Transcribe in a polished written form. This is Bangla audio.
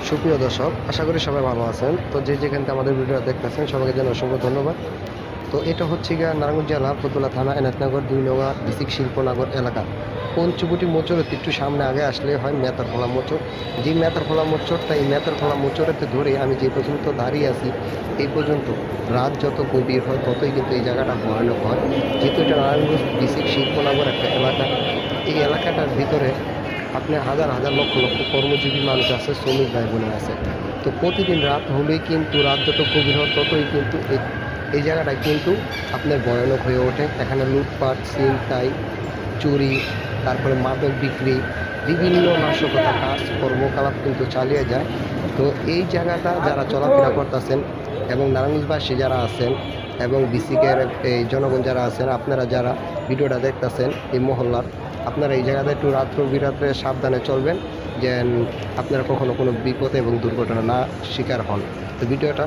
সুপ্রিয় দর্শক, আশা করি সবাই ভালো আছেন। তো যে যেখান থেকে আমাদের ভিডিওটা দেখতেছেন সবাইকে জানাই অসংখ্য ধন্যবাদ। তো এটা হচ্ছে গিয়ে নারায়ণগঞ্জ জেলা ফতুল্লা থানা এনায়তনগর ২ নং ডিস্ট্রিক্ট শিল্পনগর এলাকা পঞ্চবটি মোচরের একটু সামনে আগে আসলে হয় মেতারখোলা মোচর। যে মেতারখোলা মোচরটা, এই মেতারখোলা মোচরেতে ধরে আমি যে পর্যন্ত দাঁড়িয়ে আছি এই পর্যন্ত রাত যত গভীর হয় ততই কিন্তু এই জায়গাটা ভয়ানক হয়। যেহেতু এটা নারায়ণগঞ্জ ডিস্ট্রিক্ট শিল্পনগর একটা এলাকা, এই এলাকাটার ভিতরে আপনি হাজার হাজার লক্ষ লক্ষ কর্মজীবী মানুষ আছে, শ্রমিক ভাই বোনেরা আছে। তো প্রতিদিন রাত হলেই কিন্তু রাত যত গভীর হয় ততই কিন্তু এই জায়গাটা কিন্তু আপনার ভয়ানক হয়ে ওঠে। এখানে লুটপাট, ছিনতাই, চুরি, তারপরে মাদক বিক্রি, বিভিন্ন নাশকতা কাজ কর্মকলাপ কিন্তু চালিয়ে যায়। তো এই জায়গাটা যারা চলাফেরা করতেছেন এবং নারায়ণগঞ্জবাসী যারা আছেন এবং বিসিকের এই জনগণ যারা আছেন, আপনারা যারা ভিডিওটা দেখতেছেন এই মহল্লার, আপনারা এই জায়গাটা একটু রাত্র বিরাত্রে সাবধানে চলবেন, যেন আপনারা কখনো কোনো বিপদ এবং দুর্ঘটনা না শিকার হন। তো ভিডিওটা